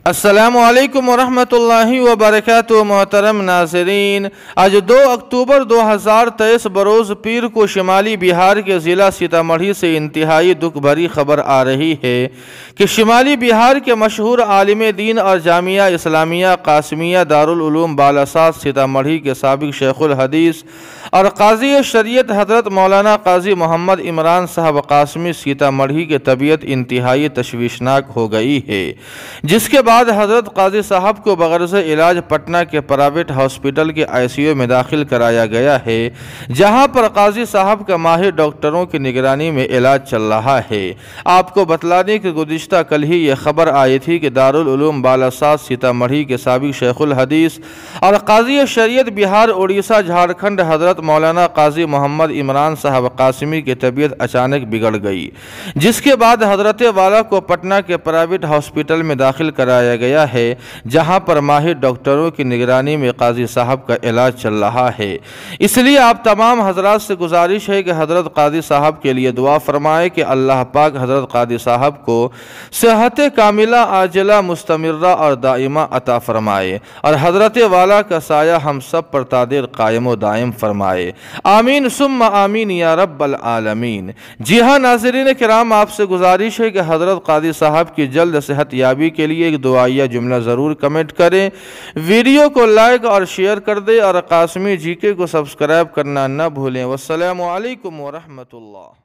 السلام علیکم ورحمۃ اللہ وبرکاتہ۔ محترم ناظرین، آج 2 اکتوبر 2023 بروز پیر کو شمالی بہار کے ضلع سیتامڑھی سے انتہائی دکھ بھری خبر آ رہی ہے کہ شمالی بہار کے مشہور عالم دین اور جامعہ اسلامیہ قاسمیہ دارالعلوم بالاساس سیتامڑھی کے سابق شیخ الحدیث اور قاضی شریعت حضرت مولانا قاضی محمد عمران صاحب قاسمی سیتامڑھی کی طبیعت انتہائی تشویشناک ہو گئی ہے، جس کے بعد حضرت قاضی صاحب کو بغرض علاج پٹنہ کے پرائیویٹ ہاسپٹل کے ICU میں داخل کرایا گیا ہے، جہاں پر قاضی صاحب کا ماہر ڈاکٹروں کی نگرانی میں علاج چل رہا ہے۔ آپ کو بتلانے کہ گزشتہ کل ہی یہ خبر آئی تھی کہ دارالعلوم بالاساس سیتامڑھی کے سابق شیخ الحدیث اور قاضی شریعت بہار اڑیسہ جھارکھنڈ حضرت مولانا قاضی محمد عمران صاحب قاسمی کی طبیعت اچانک بگڑ گئی، جس کے بعد حضرت والا کو پٹنہ کے پرائیویٹ ہاسپٹل میں داخل کرایا گیا ہے، جہاں پر ماہر ڈاکٹروں کی نگرانی میں قاضی صاحب کا علاج چل رہا ہے۔ اس لیے آپ تمام حضرات سے گزارش ہے کہ حضرت قاضی صاحب کے لیے دعا فرمائے کہ اللہ پاک حضرت قاضی صاحب کو صحت کاملہ عاجلہ مستمرہ اور دائمہ عطا فرمائے اور حضرت والا کا سایہ ہم سب پر تادیر قائم و دائم فرمائے، آمین ثم آمین یا رب العالمین۔ جی ہاں ناظرین کرام، آپ سے گزارش ہے کہ حضرت قاضی صاحب کی جلد صحت یابی کے لیے ایک دعائیہ جملہ ضرور کمنٹ کریں، ویڈیو کو لائک اور شیئر کر دیں اور قاسمی GK کو سبسکرائب کرنا نہ بھولیں۔ والسلام علیکم ورحمۃ اللہ۔